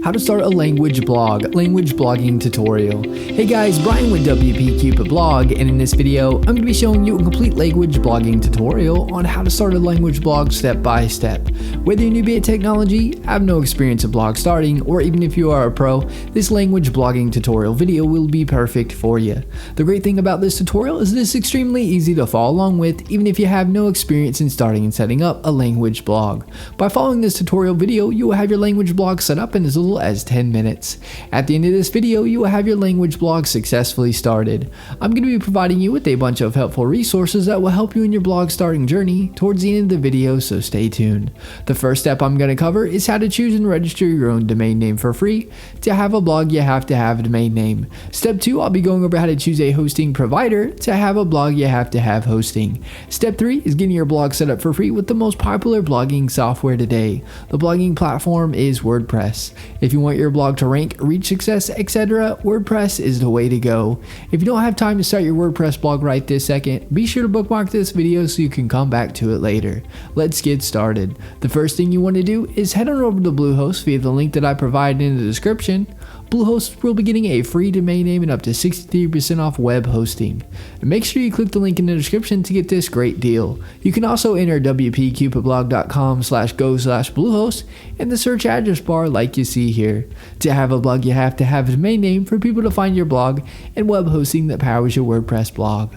How to start a language blog, language blogging tutorial. Hey guys, Brian with WP Cupid Blog, and in this video, I'm going to be showing you a complete language blogging tutorial on how to start a language blog step by step. Whether you're newbie at technology, have no experience at blog starting, or even if you are a pro, this language blogging tutorial video will be perfect for you. The great thing about this tutorial is it's extremely easy to follow along with, even if you have no experience in starting and setting up a language blog. By following this tutorial video, you will have your language blog set up in as little as 10 minutes. At the end of this video, you will have your language blog successfully started. I'm going to be providing you with a bunch of helpful resources that will help you in your blog starting journey towards the end of the video, so stay tuned. The first step I'm going to cover is how to choose and register your own domain name for free. To have a blog, you have to have a domain name. Step 2, I'll be going over how to choose a hosting provider. To have a blog, you have to have hosting. Step 3 is getting your blog set up for free with the most popular blogging software today. The blogging platform is WordPress. If you want your blog to rank, reach success, etc., WordPress is the way to go. If you don't have time to start your WordPress blog right this second, be sure to bookmark this video so you can come back to it later. Let's get started. The first thing you want to do is head on over to Bluehost via the link that I provided in the description. Bluehost will be getting a free domain name and up to 63% off web hosting. And make sure you click the link in the description to get this great deal. You can also enter wpcupidblog.com/go/Bluehost in the search address bar like you see here. To have a blog, you have to have a domain name for people to find your blog and web hosting that powers your WordPress blog.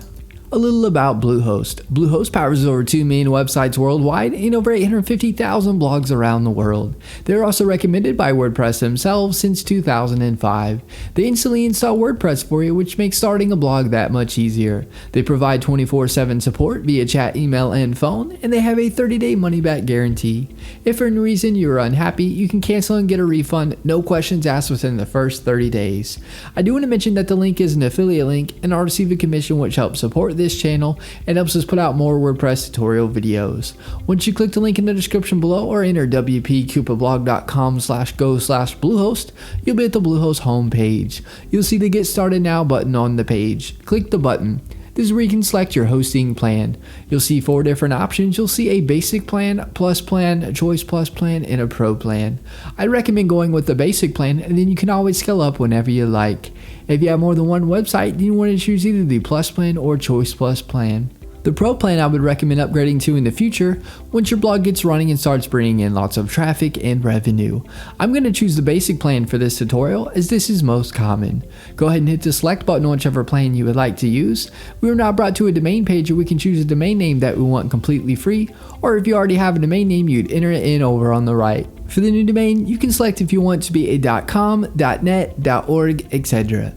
A little about Bluehost. Bluehost powers over 2 million websites worldwide and over 850,000 blogs around the world. They're also recommended by WordPress themselves since 2005. They instantly install WordPress for you, which makes starting a blog that much easier. They provide 24/7 support via chat, email, and phone, and they have a 30-day money-back guarantee. If for any reason you are unhappy, you can cancel and get a refund, no questions asked within the first 30 days. I do want to mention that the link is an affiliate link and I'll receive a commission which helps support this channel and helps us put out more WordPress tutorial videos. Once you click the link in the description below or enter wpcupidblog.com/go/Bluehost, you'll be at the Bluehost homepage. You'll see the Get Started Now button on the page. Click the button. This is where you can select your hosting plan. You'll see 4 different options. You'll see a basic plan, plus plan, a choice plus plan, and a pro plan. I recommend going with the basic plan, and then you can always scale up whenever you like. If you have more than one website, then you want to choose either the plus plan or choice plus plan. The pro plan I would recommend upgrading to in the future once your blog gets running and starts bringing in lots of traffic and revenue. I'm going to choose the basic plan for this tutorial as this is most common. Go ahead and hit the select button on whichever plan you would like to use. We are now brought to a domain page where we can choose a domain name that we want completely free, or if you already have a domain name, you'd enter it in over on the right. For the new domain, you can select if you want it to be a .com, .net, .org, etc.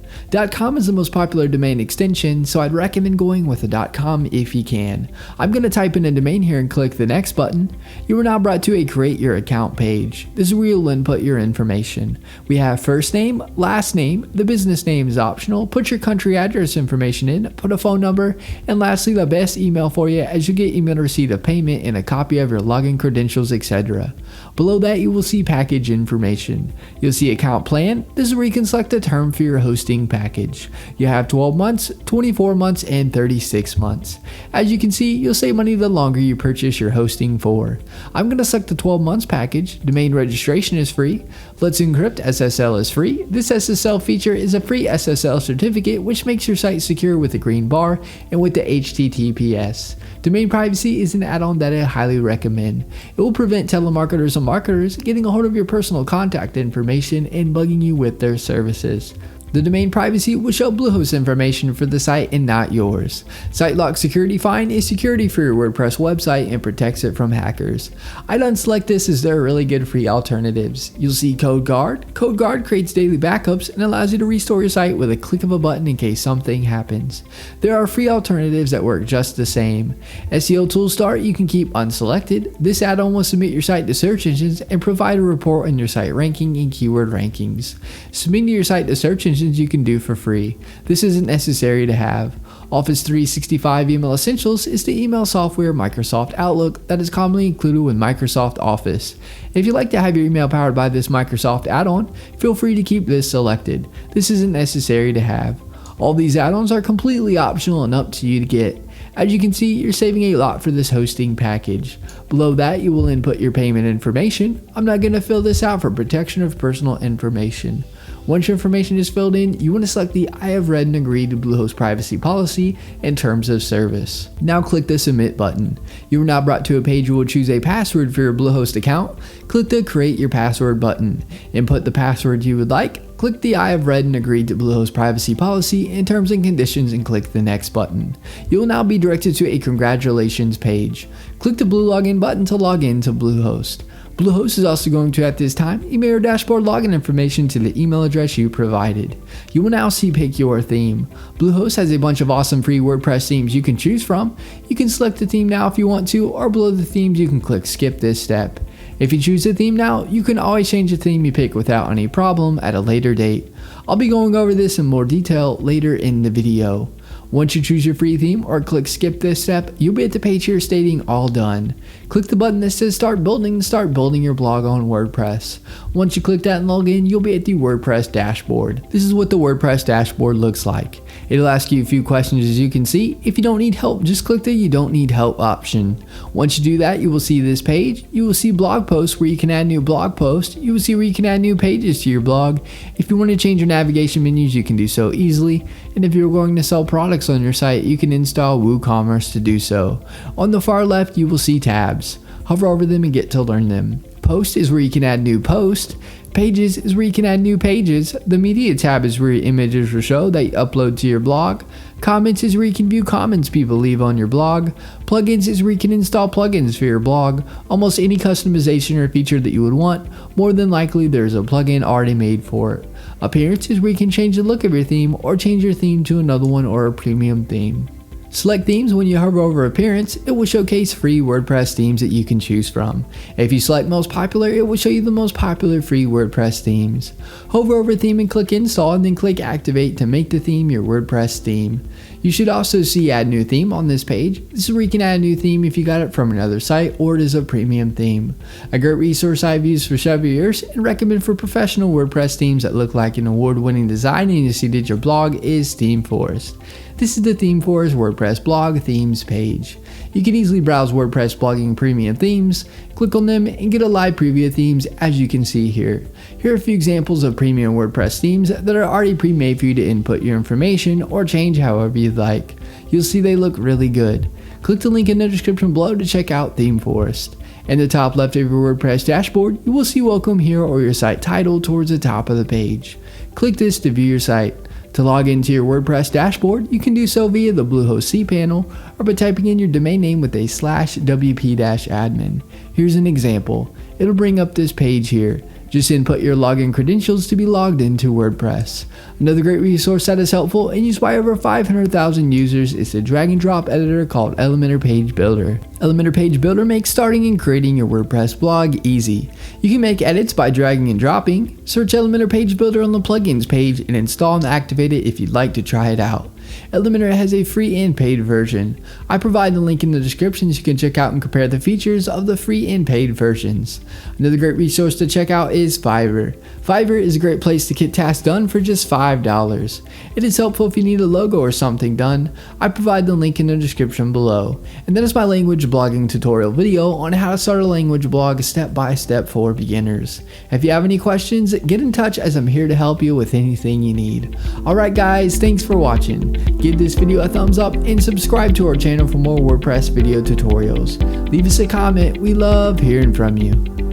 .com is the most popular domain extension, so I'd recommend going with a .com if you can. I'm going to type in a domain here and click the next button. You are now brought to a create your account page. This is where you'll input your information. We have first name, last name, the business name is optional, put your country address information in, put a phone number, and lastly the best email for you as you get email receipt of payment and a copy of your login credentials, etc. Below that you will see package information. You'll see account plan. This is where you can select a term for your hosting package. You have 12 months, 24 months, and 36 months. As you can see, you'll save money the longer you purchase your hosting for. I'm going to select the 12 months package. Domain registration is free. Let's Encrypt SSL is free. This SSL feature is a free SSL certificate which makes your site secure with a green bar and with the HTTPS. Domain privacy is an add-on that I highly recommend. It will prevent telemarketers and marketers getting a hold of your personal contact information and bugging you with their services. The domain privacy will show Bluehost information for the site and not yours. SiteLock Security Find is security for your WordPress website and protects it from hackers. I'd unselect this as there are really good free alternatives. You'll see CodeGuard. CodeGuard creates daily backups and allows you to restore your site with a click of a button in case something happens. There are free alternatives that work just the same. SEO Toolstart you can keep unselected. This add-on will submit your site to search engines and provide a report on your site ranking and keyword rankings. Submitting your site to search engines you can do for free. This isn't necessary to have. Office 365 Email Essentials is the email software Microsoft Outlook that is commonly included with Microsoft Office. If you'd like to have your email powered by this Microsoft add-on, feel free to keep this selected. This isn't necessary to have. All these add-ons are completely optional and up to you to get. As you can see, you're saving a lot for this hosting package. Below that, you will input your payment information. I'm not going to fill this out for protection of personal information. Once your information is filled in, you want to select the I have read and agreed to Bluehost privacy policy and terms of service. Now click the submit button. You are now brought to a page where you will choose a password for your Bluehost account. Click the create your password button. Input the password you would like. Click the I have read and agreed to Bluehost privacy policy and terms and conditions and click the next button. You will now be directed to a congratulations page. Click the blue login button to log in to Bluehost. Bluehost is also going to, at this time, email your dashboard login information to the email address you provided. You will now see pick your theme. Bluehost has a bunch of awesome free WordPress themes you can choose from. You can select the theme now if you want to, or below the themes you can click skip this step. If you choose a theme now, you can always change the theme you pick without any problem at a later date. I'll be going over this in more detail later in the video. Once you choose your free theme or click skip this step, you'll be at the page here stating all done. Click the button that says start building and start building your blog on WordPress. Once you click that and log in, you'll be at the WordPress dashboard. This is what the WordPress dashboard looks like. It'll ask you a few questions as you can see. If you don't need help, just click the you don't need help option. Once you do that, you will see this page. You will see blog posts where you can add new blog posts. You will see where you can add new pages to your blog. If you want to change your navigation menus, you can do so easily. And if you're going to sell products on your site, you can install WooCommerce to do so. On the far left, you will see tabs. Hover over them and get to learn them. Post is where you can add new posts. Pages is where you can add new pages. The media tab is where your images will show that you upload to your blog. Comments is where you can view comments people leave on your blog. Plugins is where you can install plugins for your blog. Almost any customization or feature that you would want, more than likely there's a plugin already made for it. Appearance is where you can change the look of your theme or change your theme to another one or a premium theme. Select themes. When you hover over appearance, it will showcase free WordPress themes that you can choose from. If you select most popular, it will show you the most popular free WordPress themes. Hover over theme and click install and then click activate to make the theme your WordPress theme. You should also see add new theme on this page. This is where you can add a new theme if you got it from another site or it is a premium theme. A great resource I've used for several years and recommend for professional WordPress themes that look like an award-winning design and you see that your blog is ThemeForest. This is the ThemeForest WordPress blog themes page. You can easily browse WordPress blogging premium themes, click on them, and get a live preview of themes as you can see here. Here are a few examples of premium WordPress themes that are already pre-made for you to input your information or change however you'd like. You'll see they look really good. Click the link in the description below to check out ThemeForest. In the top left of your WordPress dashboard, you will see welcome here or your site title towards the top of the page. Click this to view your site. To log into your WordPress dashboard, you can do so via the Bluehost cPanel or by typing in your domain name with a /wp-admin. Here's an example. It'll bring up this page here. Just input your login credentials to be logged into WordPress. Another great resource that is helpful and used by over 500,000 users is the drag and drop editor called Elementor Page Builder. Elementor Page Builder makes starting and creating your WordPress blog easy. You can make edits by dragging and dropping. Search Elementor Page Builder on the plugins page and install and activate it if you'd like to try it out. Elementor has a free and paid version. I provide the link in the description so you can check out and compare the features of the free and paid versions. Another great resource to check out is Fiverr. Fiverr is a great place to get tasks done for just $5. It is helpful if you need a logo or something done. I provide the link in the description below. And that is my language blogging tutorial video on how to start a language blog step by step for beginners. If you have any questions, get in touch as I'm here to help you with anything you need. Alright guys, thanks for watching. Give this video a thumbs up and subscribe to our channel for more WordPress video tutorials. Leave us a comment, we love hearing from you.